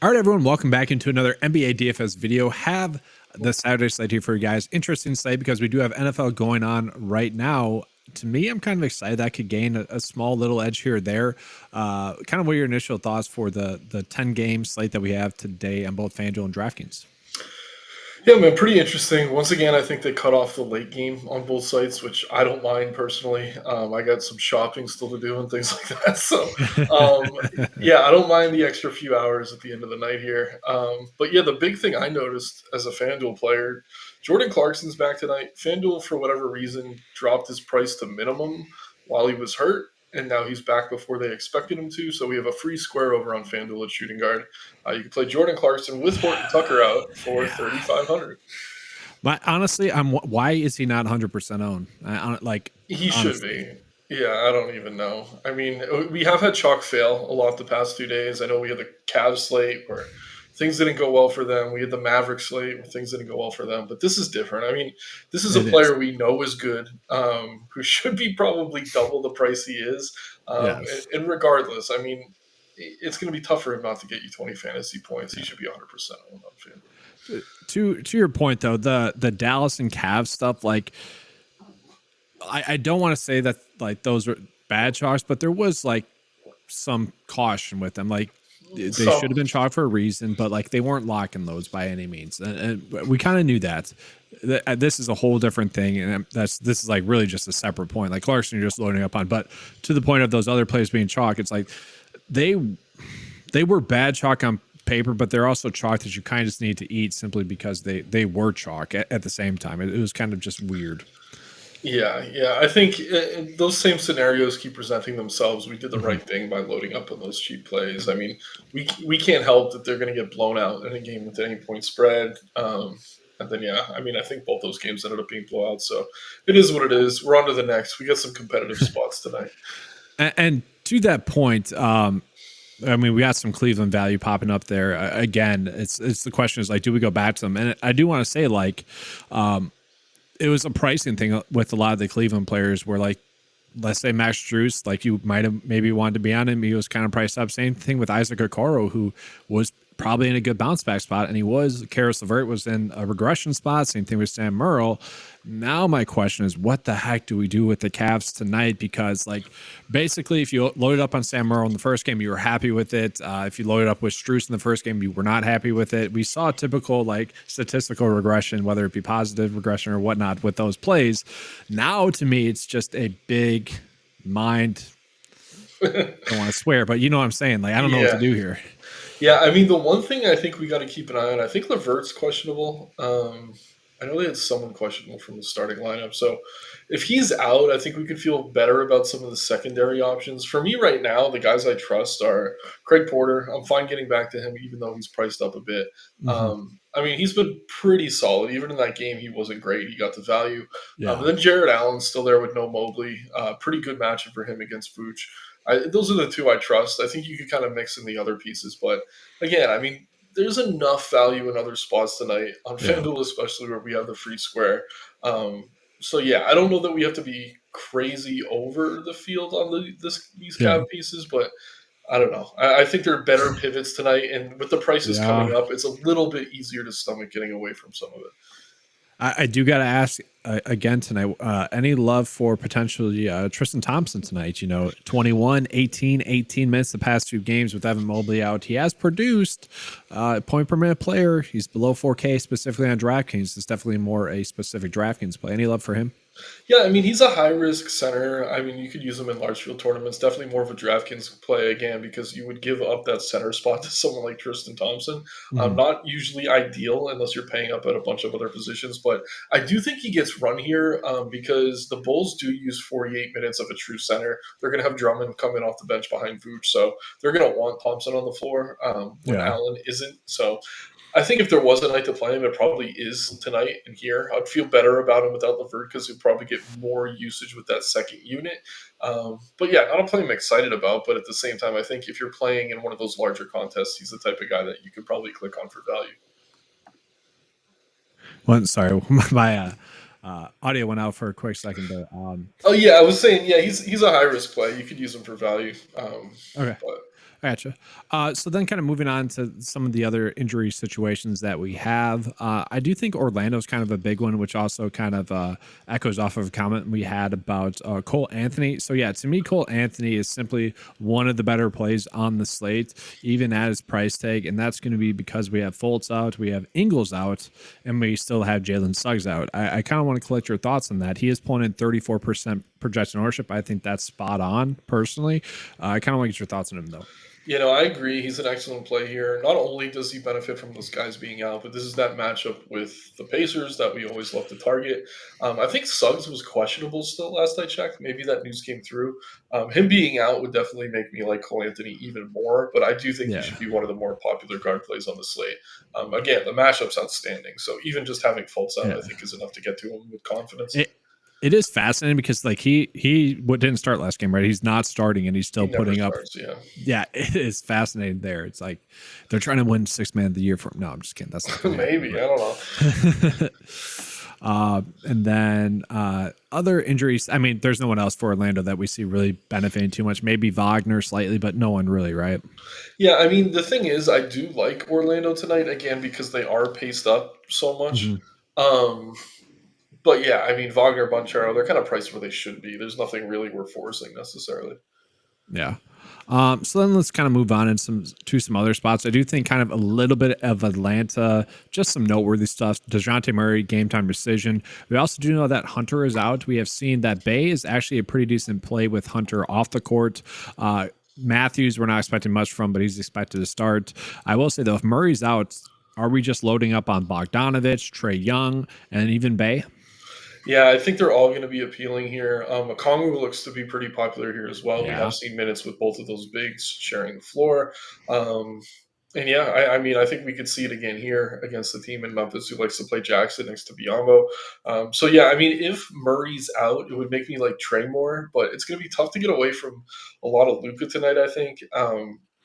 All right, everyone, welcome back into another NBA DFS video. Have the Saturday slate here for you guys. Interesting slate because we do have NFL going on right now. To me, I'm kind of excited that could gain a small little edge here or there. Kind of what are your initial thoughts for the 10 game slate that we have today on both FanDuel and DraftKings? Yeah, man, pretty interesting. Once again, I think they cut off the late game on both sites, which I don't mind personally. I got some shopping still to do and things like that. So, um, yeah, I don't mind the extra few hours at the end of the night here. But yeah, the big thing I noticed as a FanDuel player, Jordan Clarkson's back tonight. FanDuel, for whatever reason, dropped his price to minimum while he was hurt. And now he's back before they expected him to. So we have a free square over on FanDuel at shooting guard. You can play Jordan Clarkson with Horton Tucker out for Yeah. 3,500. Honestly, why is he not 100% owned? He should Honestly. be. Yeah, I don't even know. I mean, we have had chalk fail a lot the past 2 days. I know we had the Cavs slate where things didn't go well for them. We had the Mavericks slate where things didn't go well for them. But this is different. I mean, this is a It is. player we know is good, who should be probably double the price he is. Yes. And regardless, I mean, it's going to be tough for him not to get you 20 fantasy points. He should be 100% owned on FanDuel. To your point though, the Dallas and Cavs stuff, like I don't want to say that like those are bad chalks, but there was like some caution with them. Like they So, should have been chalked for a reason, but like they weren't locking those by any means, and we kind of knew that. This is a whole different thing, and this is like really just a separate point. Like Clarkson, you're just loading up on, but to the point of those other players being chalk, it's like they were bad chalk on paper, but they're also chalk that you kind of just need to eat simply because they were chalk at the same time. It was kind of just weird. yeah. I think those same scenarios keep presenting themselves. We did the Mhm. right thing by loading up on those cheap plays. I mean, we can't help that they're going to get blown out in a game with any point spread. And then, yeah, I mean, I think both those games ended up being blowouts. So it is what it is. We're on to the next. We got some competitive spots tonight. And to that point, I mean, we got some Cleveland value popping up there. Again, it's the question is like, do we go back to them? And I do want to say like, it was a pricing thing with a lot of the Cleveland players where like, let's say Max Strus, like you might have maybe wanted to be on him. He was kind of priced up. Same thing with Isaac Okoro, who was probably in a good bounce back spot, and he was. Karis LeVert was in a regression spot. Same thing with Sam Merrill. Now my question is, what the heck do we do with the Cavs tonight? Because like basically, if you loaded up on Sam Merrill in the first game, you were happy with it. If you loaded up with Strus in the first game, you were not happy with it. We saw typical like statistical regression, whether it be positive regression or whatnot, with those plays. Now to me, it's just a big mind. I don't want to swear, but you know what I'm saying. Like I don't know what to Yeah. do here. Yeah, I mean, the one thing I think we got to keep an eye on, I think Levert's questionable. I know they had someone questionable from the starting lineup. So if he's out, I think we could feel better about some of the secondary options. For me right now, the guys I trust are Craig Porter. I'm fine getting back to him, even though he's priced up a bit. Mm-hmm. I mean, he's been pretty solid. Even in that game, he wasn't great. He got the value. But Yeah. then Jared Allen's still there with no Mobley. Pretty good matchup for him against Vooch. Those are the two I trust. I think you could kind of mix in the other pieces, but again, I mean, there's enough value in other spots tonight on Yeah. FanDuel, especially where we have the free square. So yeah, I don't know that we have to be crazy over the field on these Yeah. Cav pieces, but I don't know. I think there are better pivots tonight, and with the prices Yeah. coming up, it's a little bit easier to stomach getting away from some of it. I do got to ask again tonight, any love for potentially Tristan Thompson tonight? 21, 18, 18 minutes the past two games with Evan Mobley out. He has produced point per minute player. He's below 4K specifically on DraftKings. It's definitely more a specific DraftKings play. Any love for him? Yeah, I mean, he's a high risk center. I mean, you could use him in large field tournaments. Definitely more of a DraftKings play again because you would give up that center spot to someone like Tristan Thompson. Mhm. Not usually ideal unless you're paying up at a bunch of other positions, but I do think he gets run here because the Bulls do use 48 minutes of a true center. They're going to have Drummond coming off the bench behind Vooch, so they're going to want Thompson on the floor when Yeah. Allen isn't. So I think if there was a night to play him, it probably is tonight and here. I'd feel better about him without Levert because he'll probably get more usage with that second unit. But yeah, not a play I'm excited about. But at the same time, I think if you're playing in one of those larger contests, he's the type of guy that you could probably click on for value. Well, sorry, my audio went out for a quick second, but Oh yeah, I was saying yeah, he's a high risk play. You could use him for value. okay. But Gotcha. So then kind of moving on to some of the other injury situations that we have. I do think Orlando's kind of a big one, which also kind of echoes off of a comment we had about Cole Anthony. So yeah, to me, Cole Anthony is simply one of the better plays on the slate, even at his price tag. And that's going to be because we have Fultz out, we have Ingles out, and we still have Jalen Suggs out. I kind of want to collect your thoughts on that. He is pulling in 34% projected ownership. I think that's spot on personally. I kind of want to get your thoughts on him though. I agree. He's an excellent play here. Not only does he benefit from those guys being out, but this is that matchup with the Pacers that we always love to target. I think Suggs was questionable still last I checked. Maybe that news came through. Him being out would definitely make me like Cole Anthony even more, but I do think he should be one of the more popular guard plays on the slate. Again, the matchup's outstanding. So even just having Fultz out, I think is enough to get to him with confidence. It is fascinating because like he didn't start last game, right? He's not starting and he's still putting starts, up. Yeah, it is fascinating there. It's like they're trying to win 6th man of the year from. No, I'm just kidding. That's not maybe happen, I don't know. And then other injuries. I mean, there's no one else for Orlando that we see really benefiting too much. Maybe Wagner slightly, but no one really, right? Yeah, I mean, the thing is, I do like Orlando tonight again because they are paced up so much. But yeah, I mean, Wagner, Banchero, they're kind of priced where they should be. There's nothing really we're forcing necessarily. Yeah. So then let's kind of move on to some other spots. I do think kind of a little bit of Atlanta, just some noteworthy stuff. DeJounte Murray, game time decision. We also do know that Hunter is out. We have seen that Bay is actually a pretty decent play with Hunter off the court. Matthews, we're not expecting much from, but he's expected to start. I will say, though, if Murray's out, are we just loading up on Bogdanovich, Trae Young, and even Bay? Yeah, I think they're all going to be appealing here. Okongwu looks to be pretty popular here as well. Yeah. We have seen minutes with both of those bigs sharing the floor. And yeah, I mean, I think we could see it again here against the team in Memphis who likes to play Jackson next to Biyombo. So yeah, I mean, if Murray's out, it would make me like Trae more, but it's going to be tough to get away from a lot of Luka tonight, I think.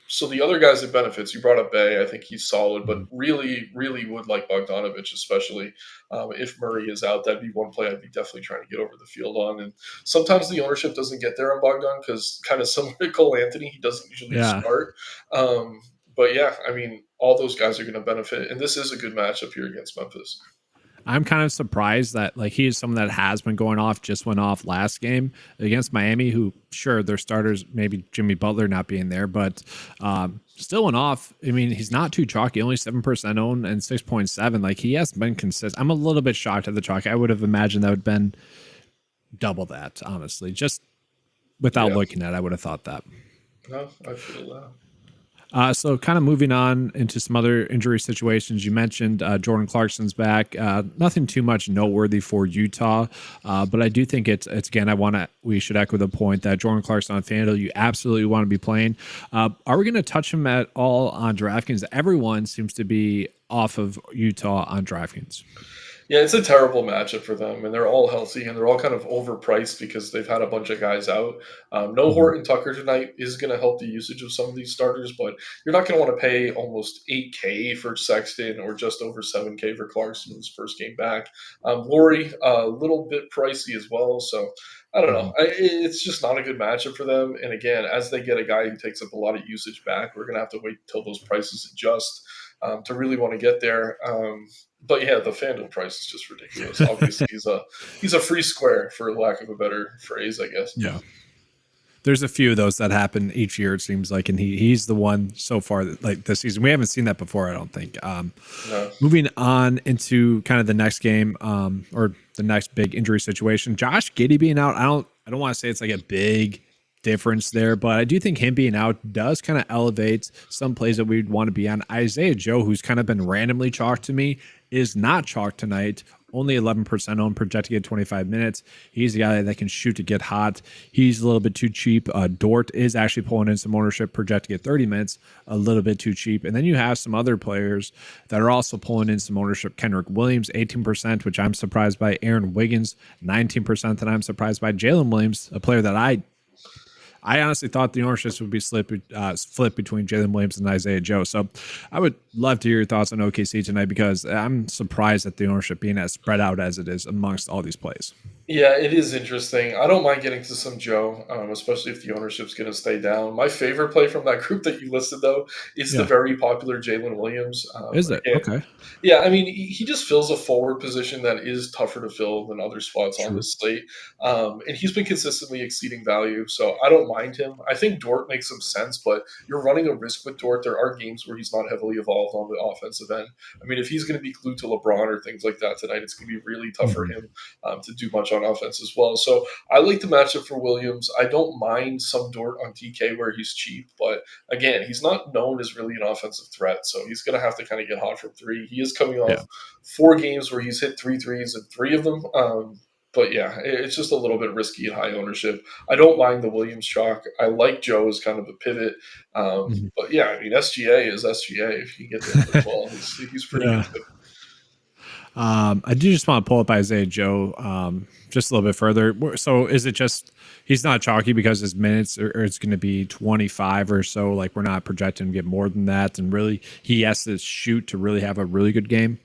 So the other guys that benefits, you brought up Bay. I think he's solid, but really, really would like Bogdanovich, especially if Murray is out. That'd be one play I'd be definitely trying to get over the field on. And sometimes the ownership doesn't get there on Bogdan because kind of similar to Cole Anthony, he doesn't usually start. But yeah, I mean, all those guys are going to benefit. And this is a good matchup here against Memphis. I'm kind of surprised that like he is someone that has been going off, just went off last game against Miami, who sure their starters, maybe Jimmy Butler not being there, but still went off. I mean, he's not too chalky, only 7% owned and 6.7. Like he has been consistent. I'm a little bit shocked at the chalk. I would have imagined that would have been double that, honestly. Just without looking at it, I would have thought that. No, I feel that. So kind of moving on into some other injury situations. You mentioned Jordan Clarkson's back. Nothing too much noteworthy for Utah, but I do think it's again, we should echo the point that Jordan Clarkson on FanDuel, you absolutely want to be playing. Are we going to touch him at all on DraftKings? Everyone seems to be off of Utah on DraftKings. Yeah, it's a terrible matchup for them, and they're all healthy, and they're all kind of overpriced because they've had a bunch of guys out. No Horton Tucker tonight is going to help the usage of some of these starters, but you're not going to want to pay almost $8K for Sexton or just over $7K for Clarkson in his first game back. Laurie, a little bit pricey as well, so I don't know. It's just not a good matchup for them. And again, as they get a guy who takes up a lot of usage back, we're going to have to wait until those prices adjust to really want to get there. But yeah, the FanDuel price is just ridiculous. Obviously, he's a free square, for lack of a better phrase, I guess. Yeah. There's a few of those that happen each year, it seems like, and he's the one so far like this season. We haven't seen that before, I don't think. No. Moving on into kind of the next game, or the next big injury situation. Josh Giddey being out, I don't want to say it's like a big difference there, but I do think him being out does kind of elevate some plays that we'd want to be on. Isaiah Joe, who's kind of been randomly chalked to me, is not chalked tonight. Only 11% owned, projected to get 25 minutes. He's the guy that can shoot to get hot. He's a little bit too cheap. Dort is actually pulling in some ownership, projected to get 30 minutes, a little bit too cheap. And then you have some other players that are also pulling in some ownership. Kendrick Williams, 18%, which I'm surprised by. Aaron Wiggins, 19%, that I'm surprised by. Jalen Williams, a player that I honestly thought the ownership would be split between Jalen Williams and Isaiah Joe. So I would love to hear your thoughts on OKC tonight because I'm surprised at the ownership being as spread out as it is amongst all these plays. Yeah, it is interesting. I don't mind getting to some Joe, especially if the ownership's going to stay down. My favorite play from that group that you listed, though, is the Yeah. very popular Jalen Williams. Is it? Again, Okay. yeah, I mean, he just fills a forward position that is tougher to fill than other spots on True. this slate. And he's been consistently exceeding value, so I don't mind him. I think Dort makes some sense, but you're running a risk with Dort. There are games where he's not heavily evolved on the offensive end. I mean, if he's going to be glued to LeBron or things like that tonight, it's going to be really tough for Mhm. him to do much on offense as well. So I like the matchup for Williams. I don't mind some Dort on TK where he's cheap, but again, he's not known as really an offensive threat. So he's going to have to kind of get hot from three. He is coming Yeah. off 4 games where he's hit three threes in 3 of them. But yeah, it's just a little bit risky at high ownership. I don't mind the Williams chalk. I like Joe as kind of a pivot. Mhm. But yeah, I mean, SGA is SGA. If you get there for 12, he's pretty good Yeah. too. I do just want to pull up Isaiah Joe just a little bit further. So is it just he's not chalky because his minutes or it's going to be 25 or so? Like we're not projecting to get more than that, and really he has to shoot to really have a really good game.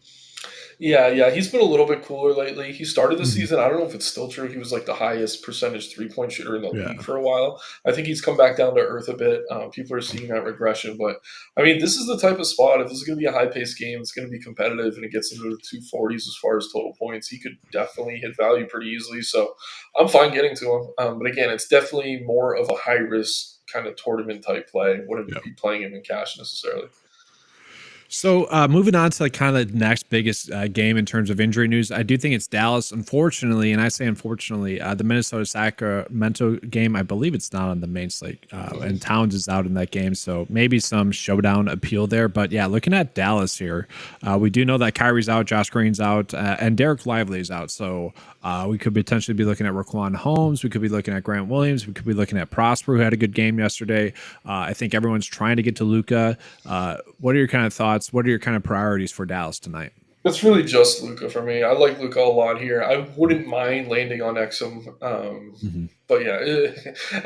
Yeah, he's been a little bit cooler lately. He started the Mhm. season, I don't know if it's still true, he was like the highest percentage three-point shooter in the league Yeah. for a while. I think he's come back down to earth a bit. People are seeing that regression, but I mean, this is the type of spot. If this is going to be a high-paced game, it's going to be competitive, and it gets into the 240s as far as total points. He could definitely hit value pretty easily, so I'm fine getting to him. But again, it's definitely more of a high-risk kind of tournament type play. Wouldn't Yeah. be playing him in cash necessarily. So moving on to like kind of the next biggest game in terms of injury news, I do think it's Dallas. Unfortunately, and I say unfortunately, the Minnesota Sacramento game, I believe it's not on the main slate, and Mhm. Towns is out in that game, so maybe some showdown appeal there. But yeah, looking at Dallas here, we do know that Kyrie's out, Josh Green's out, and Derek Lively is out. So we could potentially be looking at Raquan Holmes. We could be looking at Grant Williams. We could be looking at Prosper, who had a good game yesterday. I think everyone's trying to get to Luca. What are your kind of thoughts? What are your kind of priorities for Dallas tonight? It's really just Luca for me. I like Luca a lot here. I wouldn't mind landing on Exum. Mhm. But yeah,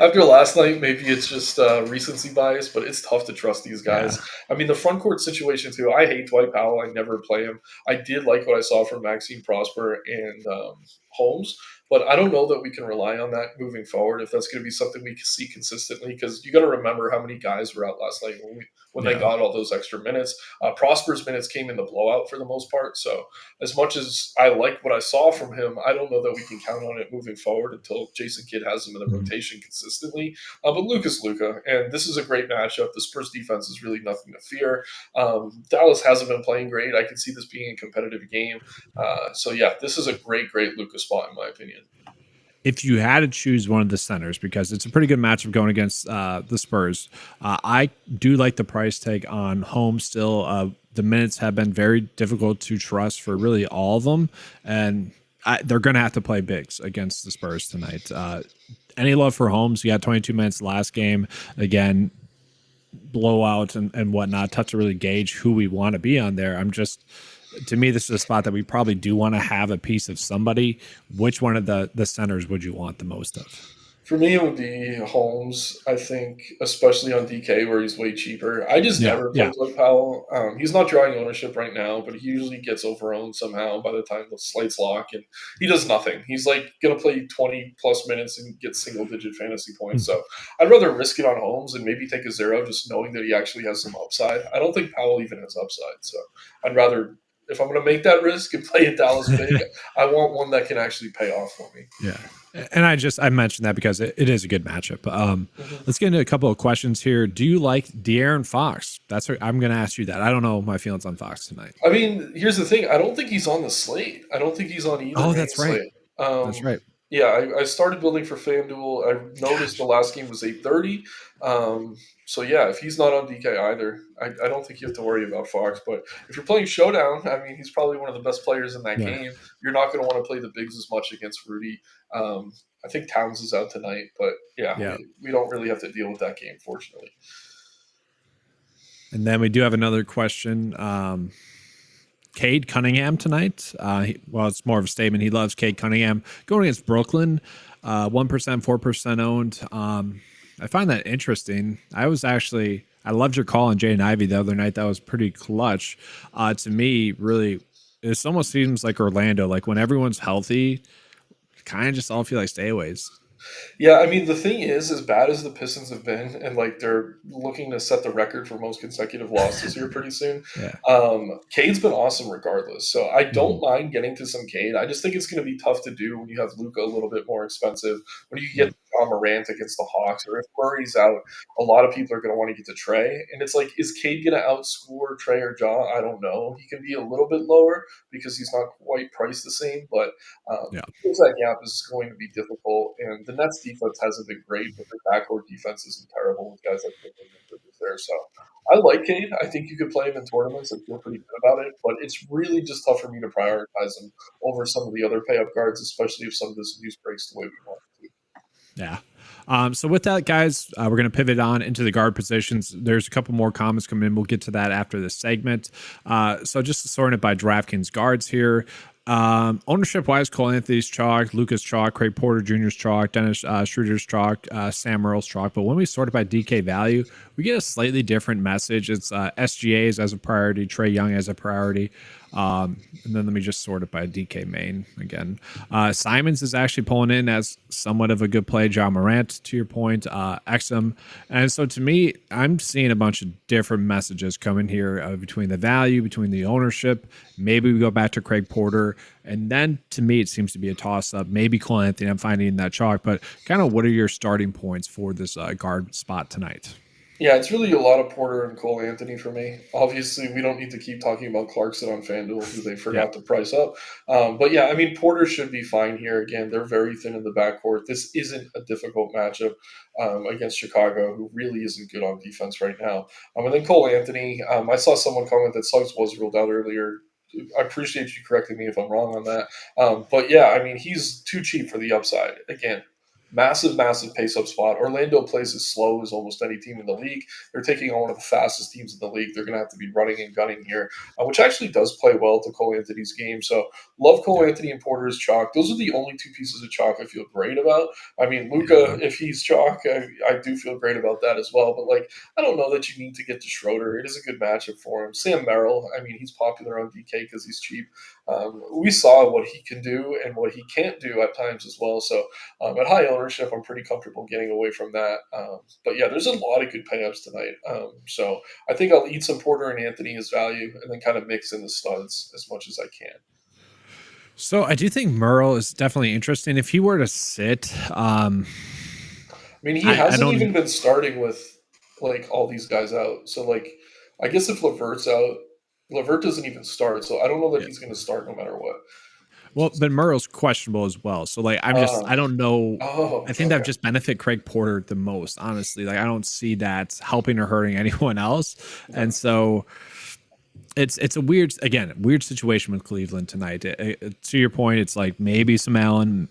after last night, maybe it's just recency bias, but it's tough to trust these Yeah. guys. I mean, the front court situation, too. I hate Dwight Powell. I never play him. I did like what I saw from Maxime Prosper and Holmes, but I don't know that we can rely on that moving forward if that's going to be something we can see consistently because you got to remember how many guys were out last night when they Yeah. got all those extra minutes. Prosper's minutes came in the blowout for the most part. So as much as I like what I saw from him, I don't know that we can count on it moving forward until Jason Kidd has him in the Mhm. rotation consistently. But Luka's Luka, and this is a great matchup. The Spurs defense is really nothing to fear. Dallas hasn't been playing great. I can see this being a competitive game. So yeah, this is a great Luka spot in my opinion. If you had to choose one of the centers, because it's a pretty good matchup going against the Spurs, I do like the price tag on home still. The minutes have been very difficult to trust for really all of them, and they're going to have to play bigs against the Spurs tonight. Any love for Holmes? You got 22 minutes last game. Again, blowout and whatnot. Tough to really gauge who we want to be on there. I'm just to me, this is a spot that we probably do want to have a piece of somebody. Which one of the centers would you want the most of? For me, it would be Holmes. I think, especially on DK, where he's way cheaper. I just Yeah, never yeah. played Dwight Powell. He's not drawing ownership right now, but he usually gets overowned somehow by the time the slates lock, and he does nothing. He's like gonna play 20 plus minutes and get single digit fantasy points. Mhm. So I'd rather risk it on Holmes and maybe take a zero, just knowing that he actually has some upside. I don't think Powell even has upside, so I'd rather. If I'm going to make that risk and play a Dallas big, I want one that can actually pay off for me. Yeah. And I mentioned that because it is a good matchup. Mhm. Let's get into a couple of questions here. Do you like De'Aaron Fox? That's what I'm going to ask you that. I don't know my feelings on Fox tonight. I mean, here's the thing. I don't think he's on the slate. I don't think he's on either Oh, main that's right. slate. That's right. Yeah, I started building for FanDuel. I noticed the Gosh. last game was 8:30. So yeah, if he's not on DK either, I don't think you have to worry about Fox. But if you're playing Showdown, I mean, he's probably one of the best players in that Yeah. game. You're not going to want to play the bigs as much against Rudy. I think Towns is out tonight, but yeah, Yeah. we don't really have to deal with that game, fortunately. And then we do have another question. Cade Cunningham tonight. Well, it's more of a statement. He loves Cade Cunningham going against Brooklyn. 1%, 4% owned. I find that interesting. I loved your call on Jaden Ivey the other night. That was pretty clutch. To me, really, it almost seems like Orlando. Like when everyone's healthy, kind of just all feel like stayaways. Yeah, I mean, the thing is, as bad as the Pistons have been, and like they're looking to set the record for most consecutive losses here pretty soon, Yeah. Cade's been awesome regardless. So I don't Mhm. mind getting to some Cade. I just think it's going to be tough to do when you have Luca a little bit more expensive. When you get Yep. John Morant against the Hawks, or if Murray's out, a lot of people are going to want to get to Trey. And it's like, is Cade going to outscore Trey or Ja? I don't know. He can be a little bit lower because he's not quite priced the same, but Yeah. close that gap is going to be difficult. And the Nets defense hasn't been great, but their backcourt defense isn't terrible with guys like Pippen and Bridges there. So I like Cade. I think you could play him in tournaments and feel pretty good about it, but it's really just tough for me to prioritize him over some of the other pay up guards, especially if some of this news breaks the way we want it to. Yeah. So with that, guys, we're going to pivot on into the guard positions. There's a couple more comments coming in. We'll get to that after this segment. So just sorting it by DraftKings guards here. Ownership wise, Cole Anthony's chalk, Lucas chalk, Craig Porter Jr.'s chalk, Dennis Schroeder's chalk, Sam Merrill's chalk. But when we sort it by DK value, we get a slightly different message. It's SGA's as a priority, Trey Young as a priority. And then let me just sort it by DK main again. Simons is actually pulling in as somewhat of a good play. John Morant, to your point, Exum. And so to me, I'm seeing a bunch of different messages coming here between the value, between the ownership. Maybe we go back to Craig Porter. And then to me, it seems to be a toss up. Maybe Cole Anthony, I'm finding in that chalk. But kind of what are your starting points for this guard spot tonight? Yeah, it's really a lot of Porter and Cole Anthony for me. Obviously, we don't need to keep talking about Clarkson on FanDuel, who they Yeah. forgot to price up. But yeah, I mean, Porter should be fine here. Again, they're very thin in the backcourt. This isn't a difficult matchup against Chicago, who really isn't good on defense right now. And then Cole Anthony, I saw someone comment that Suggs was ruled out earlier. I appreciate you correcting me if I'm wrong on that. But yeah, I mean, he's too cheap for the upside. Again, massive pace up spot. Orlando plays as slow as almost any team in the league. They're taking on one of the fastest teams in the league. They're going to have to be running and gunning here, which actually does play well to Cole Anthony's game. So love Cole Yeah. Anthony and Porter's chalk. Those are the only two pieces of chalk I feel great about. I mean, Yeah. Luca, if he's chalk, I do feel great about that as well. But like, I don't know that you need to get to Schroeder. It is a good matchup for him. Sam Merrill, I mean, he's popular on DK because he's cheap. We saw what he can do and what he can't do at times as well. So at high ownership, I'm pretty comfortable getting away from that. But yeah, there's a lot of good payups tonight. So I think I'll eat some Porter and Anthony as value and then kind of mix in the studs as much as I can. So I do think Merle is definitely interesting. If he were to sit, I mean, he I hasn't don't. even been starting with like all these guys out. So like, I guess if Levert's out, Levert doesn't even start. So I don't know that Yeah. he's going to start no matter what. Well, but Merle's questionable as well. So like, Uh, I don't know. I think that would okay. just benefit Craig Porter the most, honestly. Like I don't see that helping or hurting anyone else. Okay. And so it's a weird situation with Cleveland tonight. To your point, it's like maybe some Allen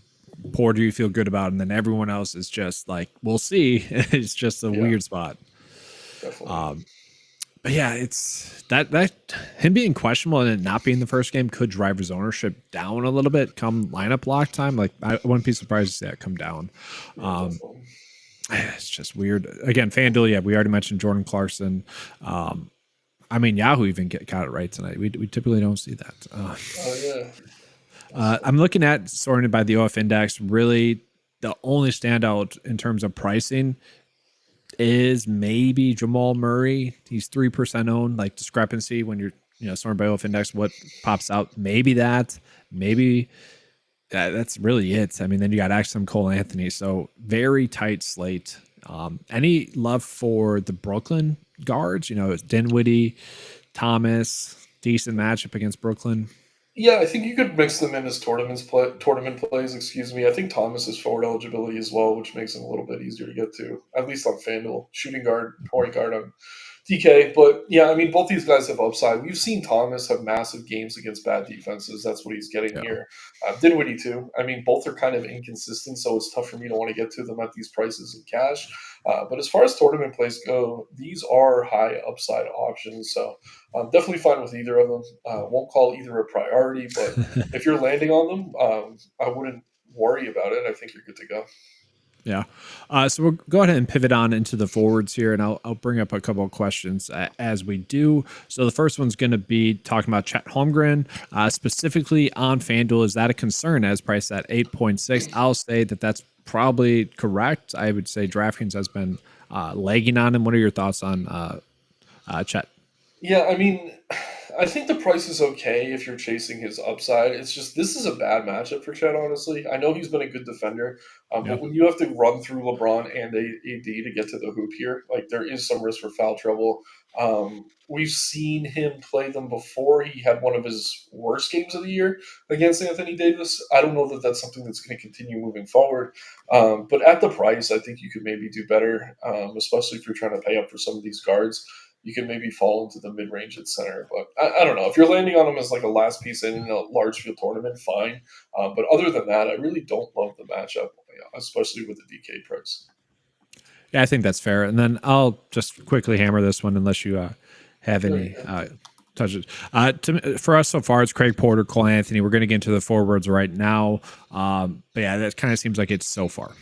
Porter you feel good about, and then everyone else is just like we'll see. It's just a Yeah, weird spot. definitely. But yeah, it's that him being questionable and it not being the first game could drive his ownership down a little bit come lineup lock time. Like I wouldn't be surprised to see that come down. Yeah, definitely. It's just weird. Again, FanDuel, yeah, we already mentioned Jordan Clarkson. I mean, Yahoo even got it right tonight. We typically don't see that. Oh yeah. That's I'm funny. looking at sorted by the OF index. Really, the only standout in terms of pricing is maybe Jamal Murray. He's 3% owned. Like discrepancy when you're sorting by OF index, what pops out? Maybe that. Maybe that's really it. I mean, then you got Axum Cole Anthony. So very tight slate. Any love for the Brooklyn guards? It's Dinwiddie, Thomas, decent matchup against Brooklyn. Yeah, I think you could mix them in as tournament plays. Excuse me. I think Thomas is forward eligibility as well, which makes him a little bit easier to get to, at least on FanDuel. Shooting guard, point guard on DK. But yeah, I mean, both these guys have upside. We've seen Thomas have massive games against bad defenses. That's what he's getting Yeah. here. Dinwiddie too. I mean, both are kind of inconsistent, so it's tough for me to want to get to them at these prices in cash. But as far as tournament plays go, these are high upside options. So I'm definitely fine with either of them. Won't call either a priority, but if you're landing on them, I wouldn't worry about it. I think you're good to go. Yeah. So we'll go ahead and pivot on into the forwards here, and I'll bring up a couple of questions as we do. So the first one's going to be talking about Chet Holmgren, specifically on FanDuel. Is that a concern as priced at 8.6? I'll say that that's probably correct. I would say DraftKings has been lagging on him. What are your thoughts on Chet? Yeah, I mean, I think the price is okay if you're chasing his upside. It's just this is a bad matchup for Chet, honestly. I know he's been a good defender, Yeah. but when you have to run through LeBron and AD to get to the hoop here, like there is some risk for foul trouble. We've seen him play them before. He had one of his worst games of the year against Anthony Davis. I don't know that that's something that's going to continue moving forward. But at the price, I think you could maybe do better, especially if you're trying to pay up for some of these guards. You can maybe fall into the mid range at center. But I don't know. If you're landing on him as like a last piece in a large field tournament, fine. But other than that, I really don't love the matchup, especially with the DK price. Yeah, I think that's fair. And then I'll just quickly hammer this one unless you have any touches. For us so far, it's Craig Porter, Cole Anthony. We're going to get into the forwards right now. But yeah, that kind of seems like it's so far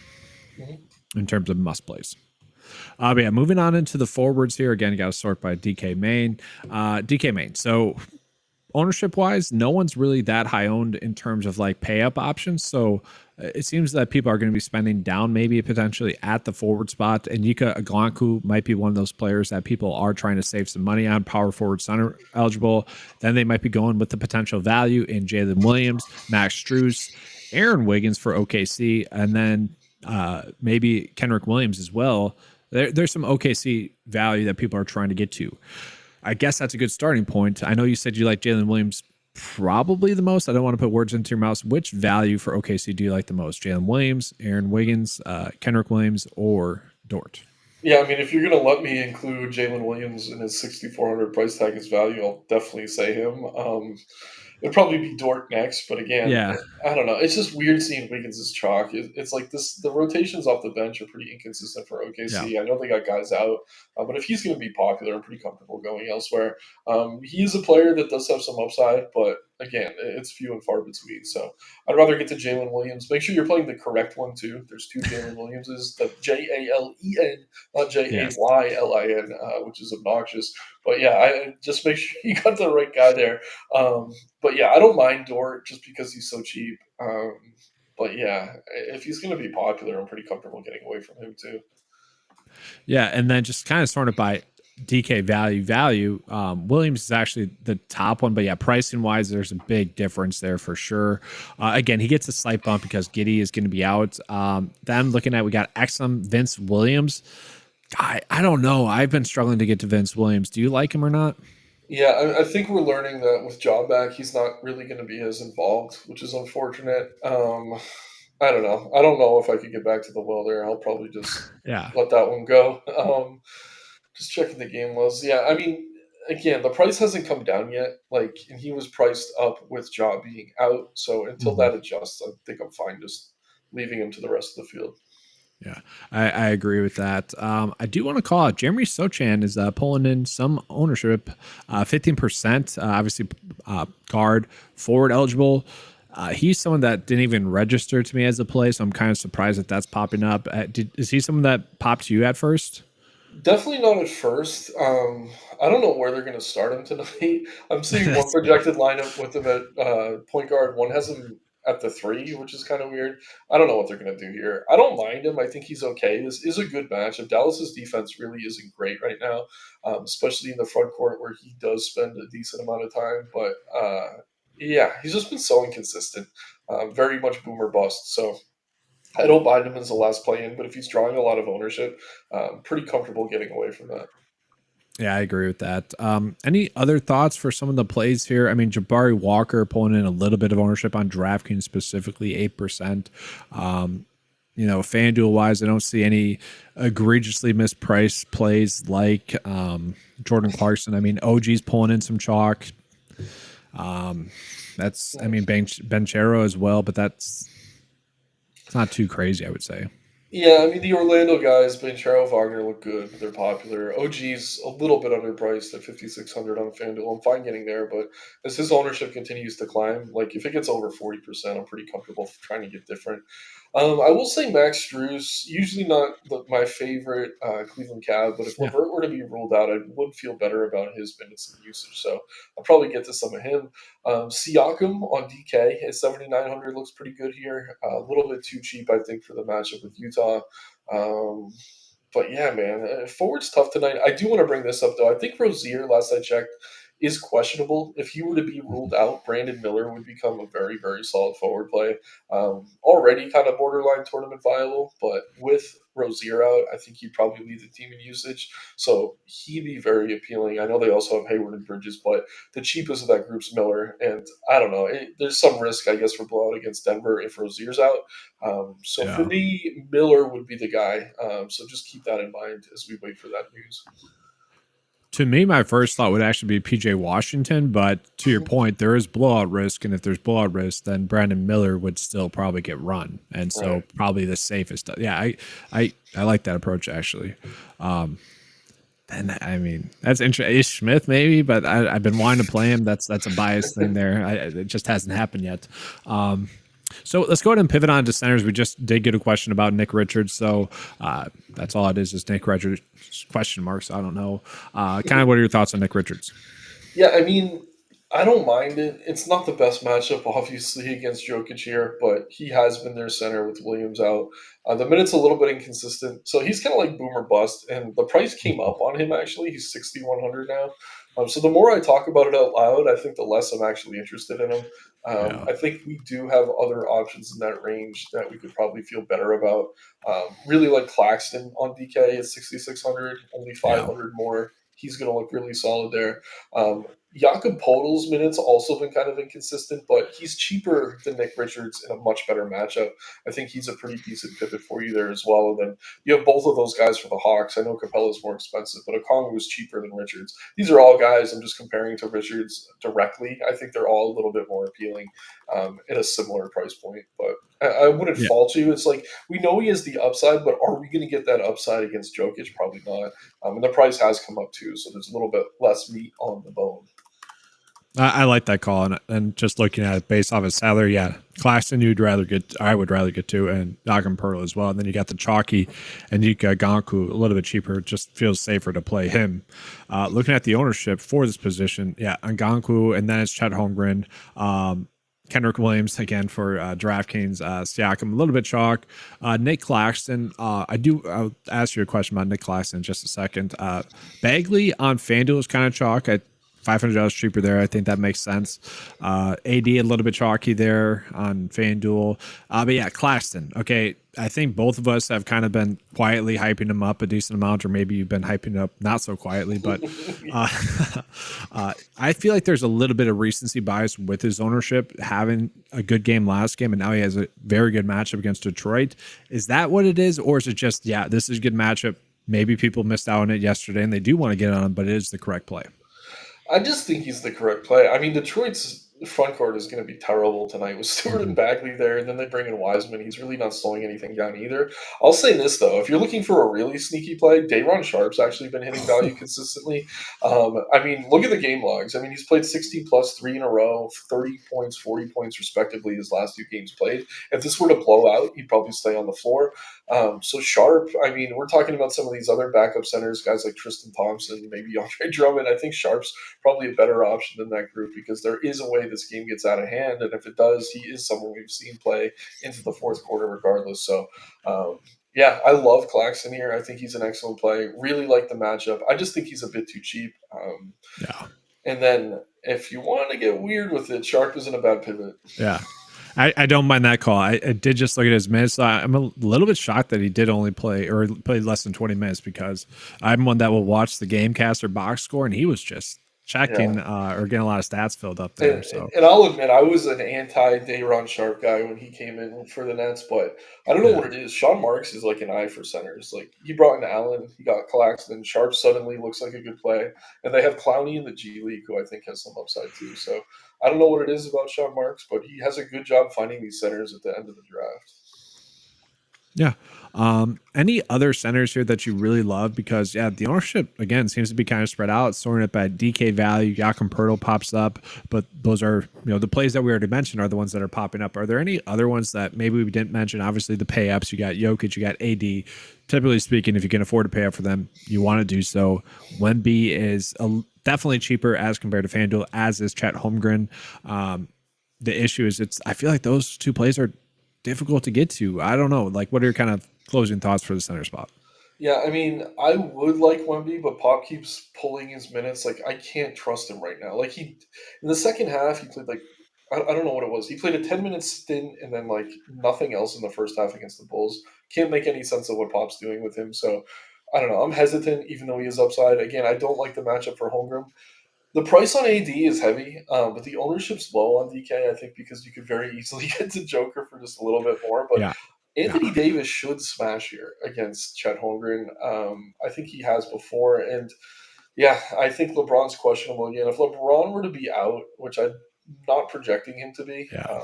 in terms of must plays. But yeah, moving on into the forwards here. Again, you got to sort by DK main. DK main. So ownership wise, no one's really that high owned in terms of like pay up options. So it seems that people are going to be spending down maybe potentially at the forward spot. And Yika Aglanku might be one of those players that people are trying to save some money on, power forward center eligible. Then they might be going with the potential value in Jalen Williams, Max Strus, Aaron Wiggins for OKC, and then maybe Kenrich Williams as well. There's some OKC value that people are trying to get to. I guess that's a good starting point. I know you said you like Jalen Williams probably the most. I don't want to put words into your mouth. Which value for OKC do you like the most? Jalen Williams, Aaron Wiggins, Kenrich Williams, or Dort? Yeah, I mean, if you're going to let me include Jalen Williams in his 6,400 price tag as value, I'll definitely say him. It'd probably be Dort next, but again, Yeah. I don't know. It's just weird seeing Wiggins as chalk. It's like this. The rotations off the bench are pretty inconsistent for Yeah. OKC. I know they got guys out, but if he's going to be popular, I'm pretty comfortable going elsewhere. He is a player that does have some upside, but again, it's few and far between. So I'd rather get to Jalen Williams. Make sure you're playing the correct one too. There's two Jalen Williamses, the Jalen, not Yes. Jaylin, which is obnoxious. But yeah, I just make sure you got the right guy there. But yeah, I don't mind Dort just because he's so cheap. But yeah, if he's going to be popular, I'm pretty comfortable getting away from him too. Yeah, and then just kind of sorted by DK value. Williams is actually the top one, but yeah, pricing wise, there's a big difference there for sure. Again, he gets a slight bump because Giddey is going to be out. Then looking at, we got Exum, Vince Williams. I don't know. I've been struggling to get to Vince Williams. Do you like him or not? Yeah, I think we're learning that with job back, he's not really going to be as involved, which is unfortunate. I don't know. I don't know if I could get back to the well there. I'll probably just Yeah. let that one go. Just checking the game was. Yeah, I mean, again, the price hasn't come down yet. Like, and he was priced up with Jaw being out. So until Mhm. that adjusts, I think I'm fine just leaving him to the rest of the field. Yeah, I agree with that. I do want to call out Jeremy Sochan is pulling in some ownership, 15%. Obviously, guard forward eligible. He's someone that didn't even register to me as a play, so I'm kind of surprised that that's popping up. Is he someone that popped to you at first? Definitely not at first. I don't know where they're going to start him tonight. I'm seeing one That's fair. projected lineup with him at point guard. One has him at the three, which is kind of weird. I don't know what they're going to do here. I don't mind him. I think he's okay. This is a good matchup. Dallas's defense really isn't great right now, especially in the front court where he does spend a decent amount of time. But yeah, he's just been so inconsistent. Very much boomer bust. So I don't mind him as a last play in, but if he's drawing a lot of ownership, pretty comfortable getting away from that. Yeah, I agree with that. Any other thoughts for some of the plays here? I mean, Jabari Walker pulling in a little bit of ownership on DraftKings, specifically 8%. FanDuel wise, I don't see any egregiously mispriced plays like Jordan Clarkson. I mean, OG's pulling in some chalk. Benchero as well, but it's not too crazy, I would say. Yeah, I mean the Orlando guys, Banchero, Wagner look good. They're popular. OG's a little bit underpriced at 5,600 on FanDuel. I'm fine getting there, but as his ownership continues to climb, like if it gets over 40%, I'm pretty comfortable trying to get different. I will say Max Strus, usually not my favorite Cleveland Cav, but if Yeah. Levert were to be ruled out, I would feel better about his minutes and usage. So I'll probably get to some of him. Siakam on DK at 7,900 looks pretty good here. A little bit too cheap, I think, for the matchup with Utah. Um, but yeah, man, forward's tough tonight. I do want to bring this up though. I think Rozier, last I checked, is questionable. If he were to be ruled out, Brandon Miller would become a very, very solid forward play. Already kind of borderline tournament viable, but with Rozier out, I think he'd probably lead the team in usage. So he'd be very appealing. I know they also have Hayward and Bridges, but the cheapest of that group's Miller. And I don't know, there's some risk, I guess, for blowout against Denver if Rozier's out. So for Yeah. me, Miller would be the guy. So just keep that in mind as we wait for that news. To me, my first thought would actually be PJ Washington, but to your point, there is blowout risk, and if there's blowout risk, then Brandon Miller would still probably get run, and so Right. probably the safest. Yeah, I like that approach actually. And I mean, that's interesting. Ish Smith maybe, but I've been wanting to play him. That's a bias thing there. It just hasn't happened yet. So let's go ahead and pivot on to centers. We just did get a question about Nick Richards, so that's all it is Nick Richards question marks. I don't know. Kind of what are your thoughts on Nick Richards? Yeah, I mean, I don't mind it. It's not the best matchup, obviously, against Jokic here, but he has been their center with Williams out. The minute's a little bit inconsistent, so he's kind of like boomer bust, and the price came up on him, actually. He's 6,100 now. So the more I talk about it out loud, I think the less I'm actually interested in him. Yeah, I think we do have other options in that range that we could probably feel better about. Really like Claxton on DK at 6,600, only yeah, 500 more. He's going to look really solid there. Jakob Podol's minutes also been kind of inconsistent, but he's cheaper than Nick Richards in a much better matchup. I think he's a pretty decent pivot for you there as well. And then you have both of those guys for the Hawks. I know Capella's more expensive, but Okongwu is cheaper than Richards. These are all guys I'm just comparing to Richards directly. I think they're all a little bit more appealing at a similar price point. But I wouldn't yeah. fault you. It's like we know he has the upside, but are we going to get that upside against Jokic? Probably not. And the price has come up too, so there's a little bit less meat on the bone. I like that call, and just looking at it based off his salary, yeah, Claxton I would rather get to, and Noggin Pearl as well. And then you got the chalky and Nika Gonku, a little bit cheaper. It just feels safer to play him. Looking at the ownership for this position, yeah, Nganku, and then it's Chet Holmgren. Kendrick Williams again for DraftKings, Siakam, a little bit chalk. Nick Claxton, I'll ask you a question about Nick Claxton in just a second. Bagley on FanDuel is kind of chalk. $500 cheaper there. I think that makes sense. AD a little bit chalky there on FanDuel. But yeah, Claxton. Okay, I think both of us have kind of been quietly hyping him up a decent amount, or maybe you've been hyping up not so quietly. But uh, I feel like there's a little bit of recency bias with his ownership, having a good game last game, and now he has a very good matchup against Detroit. Is that what it is, or is it just this is a good matchup? Maybe people missed out on it yesterday, and they do want to get on him, but it is the correct play. I just think he's the correct play. I mean, Detroit's front court is going to be terrible tonight with Stewart and Mhm. Bagley there, and then they bring in Wiseman. He's really not slowing anything down either. I'll say this though: if you're looking for a really sneaky play, Day'Ron Sharp's actually been hitting value consistently. I mean, look at the game logs. I mean, he's played 16 plus three in a row, 30 points, 40 points respectively his last two games played. If this were to blow out, he'd probably stay on the floor. So Sharp, I mean, we're talking about some of these other backup centers, guys like Tristan Thompson, maybe Andre Drummond. I think Sharp's probably a better option than that group because there is a way this game gets out of hand, and if it does, he is someone we've seen play into the fourth quarter regardless. So, yeah, I love Claxton here. I think he's an excellent play. Really like the matchup. I just think he's a bit too cheap. Yeah. And then if you want to get weird with it, Sharp isn't a bad pivot. Yeah. I don't mind that call. I did just look at his minutes. I'm a little bit shocked that he did only played less than 20 minutes because I'm one that will watch the Gamecaster box score, and he was just Yeah. checking or getting a lot of stats filled up there. So And I'll admit, I was an anti Day'Ron Sharp guy when he came in for the Nets, but I don't know yeah, what it is. Sean Marks is like an eye for centers. Like he brought in Allen, he got Claxton. Sharp suddenly looks like a good play, and they have Clowney in the G League, who I think has some upside too. So I don't know what it is about Sean Marks, but he has a good job finding these centers at the end of the draft. Yeah. Any other centers here that you really love? Because the ownership again seems to be kind of spread out, sorting it by DK value. Jakob Poeltl pops up, but those are the plays that we already mentioned are the ones that are popping up. Are there any other ones that maybe we didn't mention? Obviously, the pay ups. You got Jokic, you got AD. Typically speaking, if you can afford to pay up for them, you want to do so. Wemby is definitely cheaper as compared to FanDuel, as is Chet Holmgren. The issue is I feel like those two plays are difficult to get to. I don't know. Like, what are your kind of closing thoughts for the center spot? Yeah, I mean, I would like Wemby, but Pop keeps pulling his minutes. Like, I can't trust him right now. Like, in the second half, he played like, I don't know what it was. He played a 10-minute stint and then like nothing else in the first half against the Bulls. Can't make any sense of what Pop's doing with him. So, I don't know. I'm hesitant, even though he is upside. Again, I don't like the matchup for Holmgren. The price on AD is heavy, but the ownership's low on DK, I think, because you could very easily get to Joker for just a little bit more. But Yeah. Anthony Yeah. Davis should smash here against Chet Holmgren. I think he has before. And yeah, I think LeBron's questionable again. If LeBron were to be out, which I'm not projecting him to be, Yeah.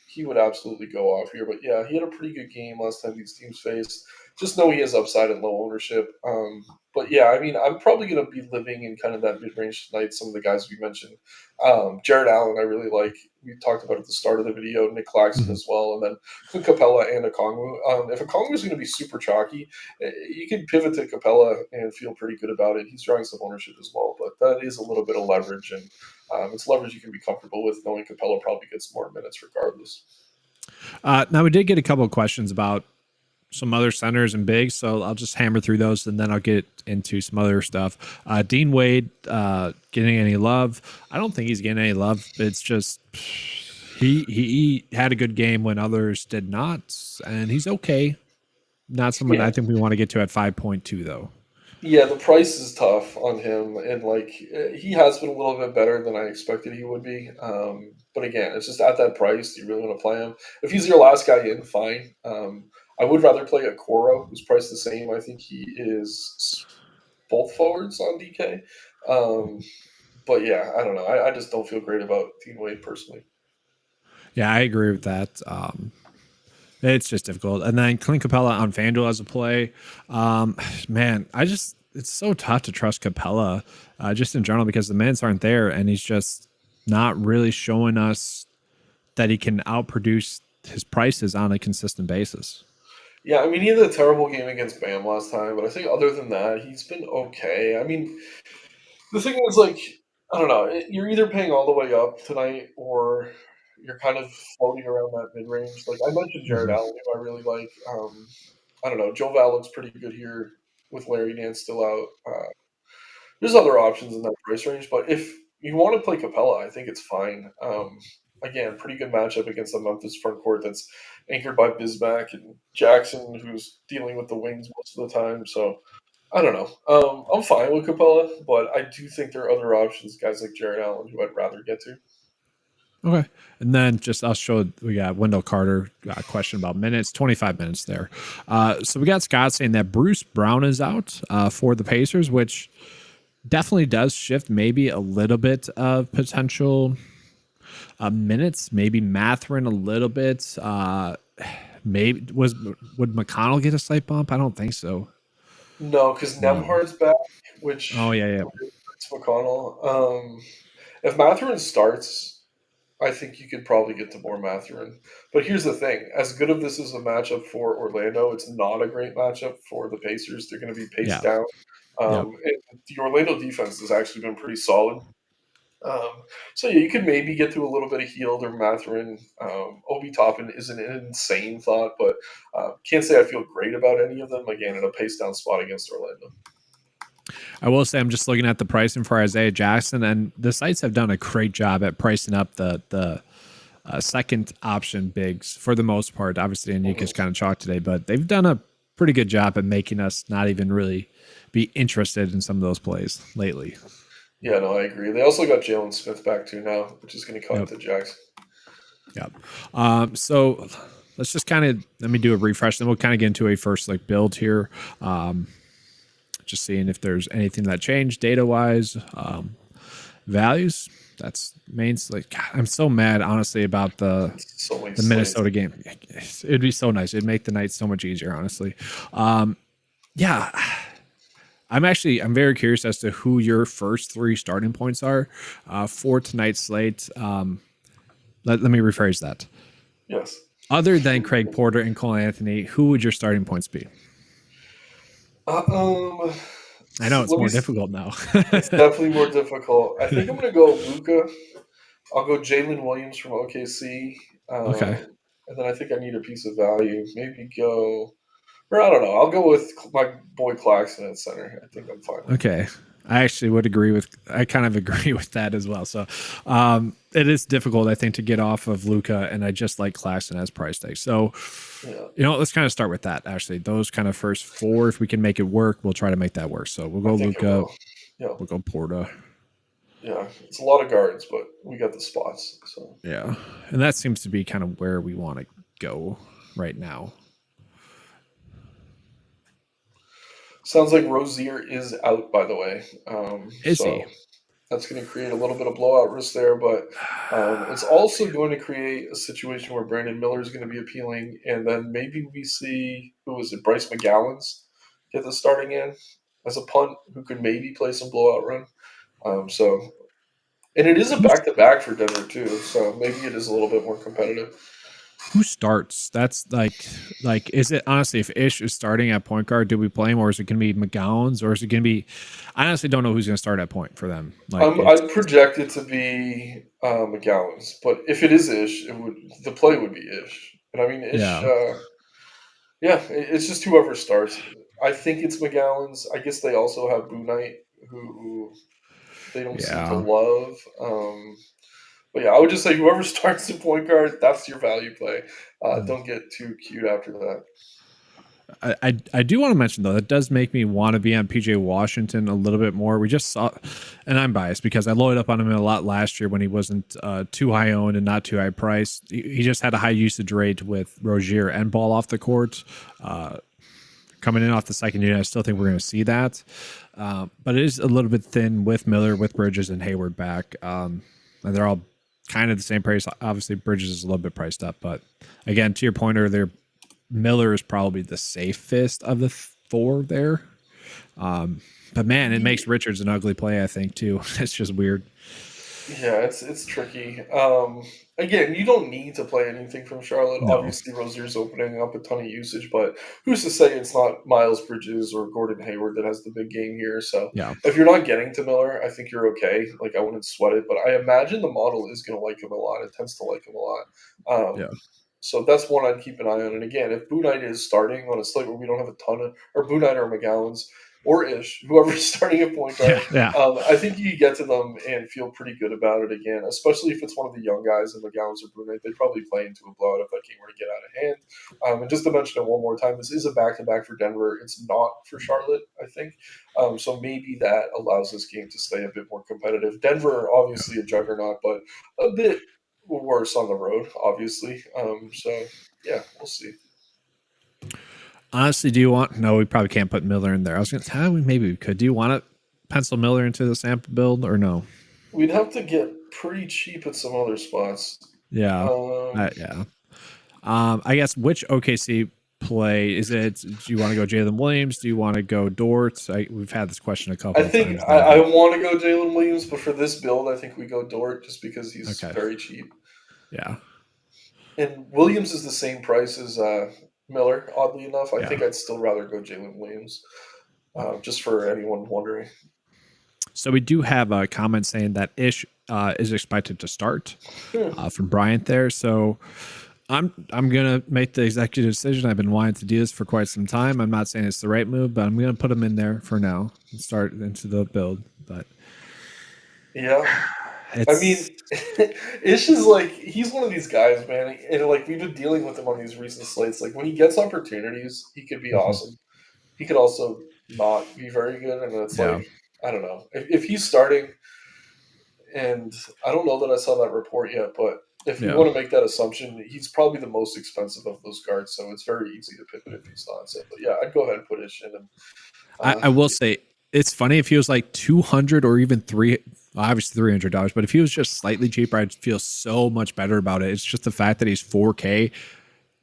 he would absolutely go off here. But yeah, he had a pretty good game last time these teams faced. Just know he has upside and low ownership. But yeah, I mean, I'm probably going to be living in kind of that mid range tonight. Some of the guys we mentioned, Jared Allen, I really like. We talked about at the start of the video, Nick Clarkson Mhm. as well, and then Clint Capella and Okongwu. If Okongwu is going to be super chalky, you can pivot to Capella and feel pretty good about it. He's drawing some ownership as well, but that is a little bit of leverage, and it's leverage you can be comfortable with, knowing Capella probably gets more minutes regardless. Now we did get a couple of questions about some other centers and bigs, so I'll just hammer through those and then I'll get into some other stuff. Dean Wade getting any love? I don't think he's getting any love. It's just he had a good game when others did not, and he's okay. Not someone Yeah, I think we want to get to at 5.2 though. yeah, the price is tough on him, and like he has been a little bit better than I expected he would be. But again, it's just at that price. Do you really want to play him? If he's your last guy in, fine. I would rather play a Coro, who's priced the same. I think he is both forwards on DK. Um, but yeah, I don't know. I just don't feel great about Dean Wade personally. Yeah, I agree with that. It's just difficult. And then Clint Capella on FanDuel as a play. Man, it's so tough to trust Capella just in general because the minutes aren't there and he's just not really showing us that he can outproduce his prices on a consistent basis. Yeah, I mean, he had a terrible game against Bam last time, but I think other than that, he's been okay. I mean, the thing is, like, I don't know. You're either paying all the way up tonight, or you're kind of floating around that mid range. Like I mentioned, Jared Mhm. Allen, who I really like. I don't know. Joe Val looks pretty good here with Larry Nance still out. There's other options in that price range, but if you want to play Capella, I think it's fine. Again, pretty good matchup against the Memphis front court that's anchored by Bismack and Jackson, who's dealing with the wings most of the time. So I don't know. I'm fine with Capella, but I do think there are other options, guys like Jared Allen, who I'd rather get to. Okay. And then just I'll show we got Wendell Carter got a question about minutes, 25 minutes there. So we got Scott saying that Bruce Brown is out for the Pacers, which definitely does shift maybe a little bit of potential minutes, maybe Matherin a little bit. Maybe would McConnell get a slight bump? I don't think so. No, because No. Nemhard's back, Oh which yeah, yeah. hurts McConnell. If Matherin starts, I think you could probably get to more Matherin. But here's the thing: as good of this is a matchup for Orlando, it's not a great matchup for the Pacers. They're going to be paced Yeah. down. Yep. And the Orlando defense has actually been pretty solid. Um, so yeah, you could maybe get to a little bit of Heald or Matherin. Obi Toppin isn't an insane thought, but can't say I feel great about any of them. Again, in a pace down spot against Orlando. I will say I'm just looking at the pricing for Isaiah Jackson, and the sites have done a great job at pricing up the second option bigs for the most part. Obviously, Anik is Mhm. kind of chalk today, but they've done a pretty good job at making us not even really be interested in some of those plays lately. Yeah, no, I agree. They also got Jalen Smith back too now, which is going to cut Yep. into Jackson. Yep. So let's just kind of let me do a refresh, then we'll kind of get into a first like build here. Just seeing if there's anything that changed data wise. Values. That's main. Like God, I'm so mad, honestly, about the So many the slates. Minnesota game. It'd be so nice. It'd make the night so much easier, honestly. Yeah. I'm very curious as to who your first 3 starting points are for tonight's slate. Let me rephrase that. Yes. Other than Craig Porter and Cole Anthony, who would your starting points be? I know it's more difficult now. It's definitely more difficult. I think I'm going to go Luka. I'll go Jalen Williams from OKC. Okay. And then I think I need a piece of value. Maybe go, or I don't know. I'll go with my boy Clarkson at center. I think I'm fine. Okay. I actually would I kind of agree with that as well. So it is difficult, I think, to get off of Luka, and I just like Clarkson as price tag. So, let's kind of start with that, actually. Those kind of first 4, if we can make it work, we'll try to make that work. So we'll go Luka. We'll go Porta. Yeah, it's a lot of guards, but we got the spots. So yeah, and that seems to be kind of where we want to go right now. Sounds like Rozier is out, by the way. Is he? That's going to create a little bit of blowout risk there, but it's also going to create a situation where Brandon Miller is going to be appealing, and then maybe we see, Bryce McGowan's get the starting in as a punt who could maybe play some blowout run. And it is a back-to-back for Denver too, so maybe it is a little bit more competitive. Who starts? That's like, is it honestly, if Ish is starting at point guard, do we play him, or is it going to be McGowan's, or is it going to be? I honestly don't know who's going to start at point for them. I'd project it to be McGowan's, but if it is Ish, the play would be Ish. And I mean, Ish, it's just whoever starts. I think it's McGowan's. I guess they also have Boo Knight, who they don't seem to love. But yeah, I would just say whoever starts the point guard, that's your value play. Don't get too cute after that. I do want to mention, though, that does make me want to be on PJ Washington a little bit more. We just saw, and I'm biased because I loaded up on him a lot last year when he wasn't too high owned and not too high priced. He just had a high usage rate with Rozier and Ball off the court. Coming in off the second unit, I still think we're going to see that. But it is a little bit thin with Miller, with Bridges, and Hayward back. And they're all kind of the same price. Obviously, Bridges is a little bit priced up. But again, to your point earlier, Miller is probably the safest of the 4 there. But man, it makes Richards an ugly play, I think, too. It's just weird. Yeah, it's tricky. Again, you don't need to play anything from Charlotte. No. Obviously, Rozier's opening up a ton of usage, but who's to say it's not Miles Bridges or Gordon Hayward that has the big game here? So if you're not getting to Miller, I think you're okay. Like, I wouldn't sweat it, but I imagine the model is going to like him a lot. It tends to like him a lot. So that's one I'd keep an eye on. And again, if Boo Knight is starting on a slate where we don't have a ton of, or Boo Knight or McGowan's, or Ish, whoever's starting at point guard, I think you get to them and feel pretty good about it again, especially if it's one of the young guys and McGowan's or Boo Knight. They'd probably play into a blowout if that game were to get out of hand. And just to mention it one more time, this is a back-to-back for Denver. It's not for Charlotte, I think. So maybe that allows this game to stay a bit more competitive. Denver, obviously a juggernaut, but a bit worse on the road, obviously. So, yeah, we'll see. Honestly, do you want? No, we probably can't put Miller in there. I was going to say, maybe we could. Do you want to pencil Miller into the sample build or no? We'd have to get pretty cheap at some other spots. Yeah. I guess which OKC play is it? Do you want to go Jalen Williams? Do you want to go Dort? We've had this question a couple of times. I want to go Jalen Williams, but for this build, I think we go Dort just because he's very cheap. Yeah. And Williams is the same price as Miller, oddly enough. I think I'd still rather go Jalen Williams, just for anyone wondering. So we do have a comment saying that Ish is expected to start from Bryant there. So I'm gonna make the executive decision. I've been wanting to do this for quite some time. I'm not saying it's the right move, but I'm gonna put him in there for now and start into the build. But I mean, Ish is like, he's one of these guys, man. And like, we've been dealing with him on these recent slates. Like, when he gets opportunities, he could be awesome. He could also not be very good. And it's like, I don't know. If he's starting, and I don't know that I saw that report yet, but if you want to make that assumption, he's probably the most expensive of those guards. So it's very easy to pivot if he's not. So, but yeah, I'd go ahead and put Ish in. And, I will say, it's funny if he was like 200 or even obviously $300, but if he was just slightly cheaper, I'd feel so much better about it. It's just the fact that he's 4K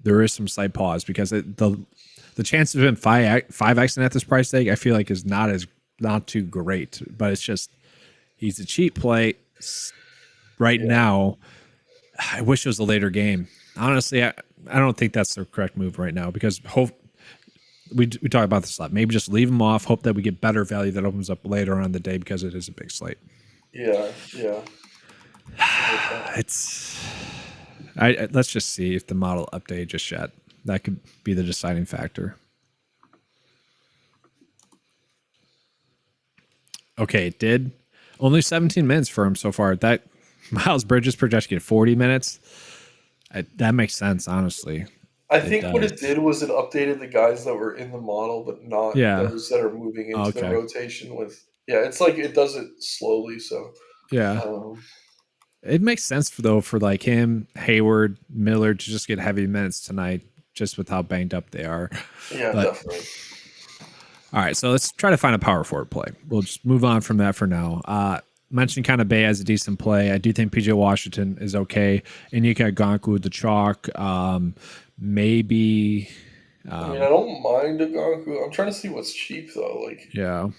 there is some slight pause because the chance of him 5xing at this price tag, I feel like is not too great, but it's just he's a cheap play right now. I wish it was a later game. Honestly, I don't think that's the correct move right now because we talk about this a lot. Maybe just leave him off. Hope that we get better value that opens up later on in the day because it is a big slate. Yeah. Let's just see if the model updated just yet. That could be the deciding factor. Okay, it did. Only 17 minutes for him so far. That Miles Bridges projected at 40 minutes. That makes sense, honestly. I think what it did was it updated the guys that were in the model, but not those that are moving into the rotation with. Yeah, it's like it does it slowly. So yeah, it makes sense for like him, Hayward, Miller to just get heavy minutes tonight, just with how banged up they are. Yeah, definitely. All right, so let's try to find a power forward play. We'll just move on from that for now. Mentioned kind of Bay as a decent play. I do think PJ Washington is okay. Inyeka Gonku, the chalk. Maybe. I mean, I don't mind Gonku. I'm trying to see what's cheap though. Like, yeah.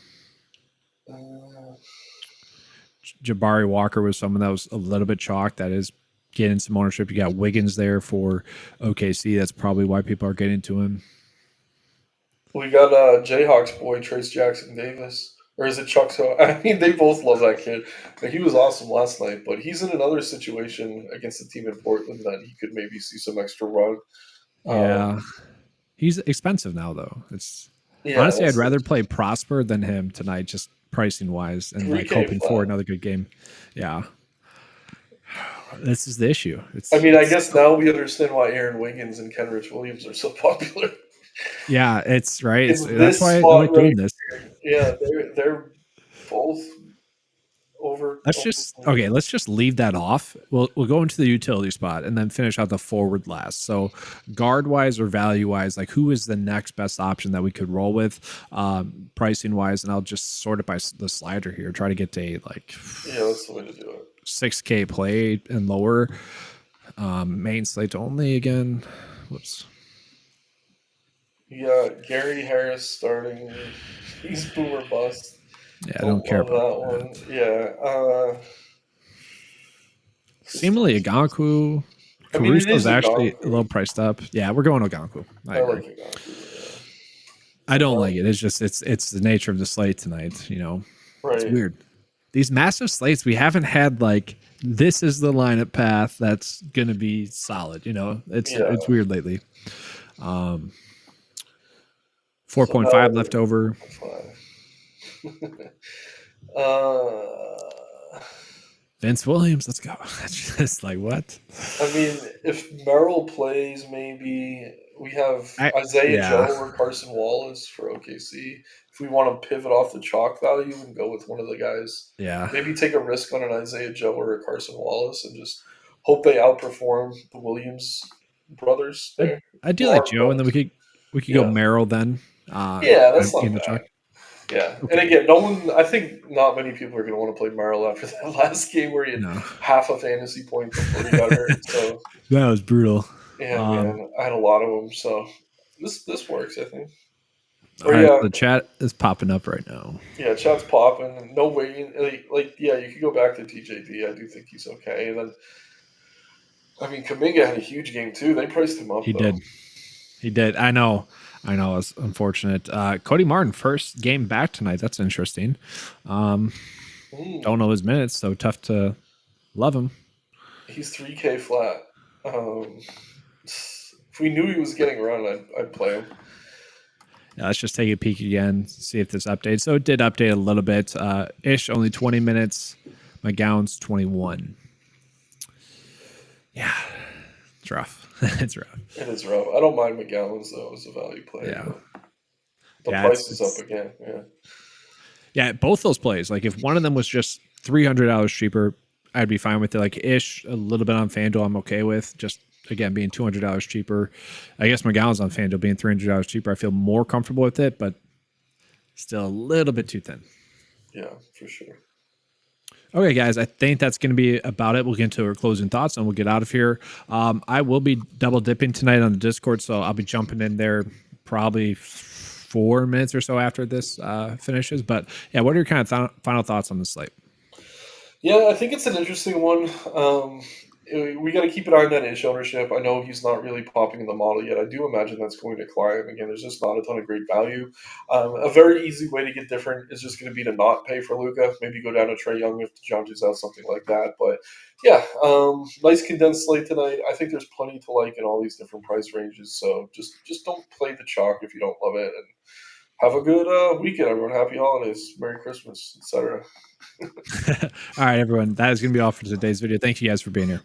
Jabari Walker was someone that was a little bit chalk. That is getting some ownership. You got Wiggins there for OKC. That's probably why people are getting to him. We got Jayhawks boy Trace Jackson Davis. Or is it Chuck? So I mean, they both love that kid. He was awesome last night, but he's in another situation against a team in Portland that he could maybe see some extra run. Yeah, he's expensive now, though. Honestly, I'd rather play Prosper than him tonight, just pricing wise, and like hoping for another good game. Yeah, this is the issue. I guess now we understand why Aaron Wiggins and Kenrich Williams are so popular. Yeah, it's right. That's why I like doing this. Yeah, they're both over. Let's just leave that off. We'll go into the utility spot and then finish out the forward last. So guard wise or value wise, like who is the next best option that we could roll with, pricing wise, and I'll just sort it by the slider here. Try to get to that's the way to do it. 6K play and lower. Main slate only again. Whoops. Yeah, Gary Harris starting. He's boomer bust. Yeah, I don't care about that one. Yeah. Seemingly Ogankwu. Caruso's actually a little priced up. Yeah, we're going Ogankwu. I like Ogankwu. Yeah. I don't like it. It's just it's the nature of the slate tonight. Right. It's weird. These massive slates, we haven't had like this is the lineup path that's gonna be solid. It's weird lately. 4.5 left over. Vince Williams, let's go. That's just like what? I mean, if Merrill plays, maybe we have Isaiah Joe or Carson Wallace for OKC. If we want to pivot off the chalk value and go with one of the guys, maybe take a risk on an Isaiah Joe or a Carson Wallace and just hope they outperform the Williams brothers there. I do like Joe, and then we could go Merrill then. That's not bad. Yeah, okay. And again, I think not many people are going to want to play Merrill after that last game where he had half a fantasy point before he got hurt. So that was brutal. Yeah, man, I had a lot of them. So this works, I think. All right, the chat is popping up right now. Yeah, chat's popping. No waiting. You could go back to TJD. I do think he's okay. And then, Kuminga had a huge game too. They priced him up. He did. I know. It's unfortunate. Cody Martin, first game back tonight. That's interesting. Don't know his minutes, so tough to love him. He's 3K flat. If we knew he was getting run, I'd play him. Yeah, let's just take a peek again, see if this updates. So it did update a little bit. Ish, only 20 minutes. McGowan's 21. Yeah, it's rough. It's rough. It is rough. I don't mind McGowan's though as a value play. Yeah. The price is up again. Yeah. Yeah, both those plays. Like if one of them was just $300 cheaper, I'd be fine with it. Like Ish, a little bit on FanDuel, I'm okay with. Just again being $200 cheaper. I guess McGowan's on FanDuel being $300 cheaper. I feel more comfortable with it, but still a little bit too thin. Yeah, for sure. Okay, guys, I think that's going to be about it. We'll get into our closing thoughts and we'll get out of here. I will be double dipping tonight on the Discord, so I'll be jumping in there probably 4 minutes or so after this finishes. But yeah, what are your kind of final thoughts on the slate? Yeah, I think it's an interesting one. We got to keep an eye on that Ish ownership. I know he's not really popping in the model yet. I do imagine that's going to climb. Again, there's just not a ton of great value. A very easy way to get different is just going to be to not pay for Luca. Maybe go down to Trey Young if DeJounte's out, something like that. But yeah, nice condensed slate tonight. I think there's plenty to like in all these different price ranges. So just don't play the chalk if you don't love it. And have a good weekend, everyone. Happy holidays, Merry Christmas, etc. All right, everyone. That is going to be all for today's video. Thank you guys for being here.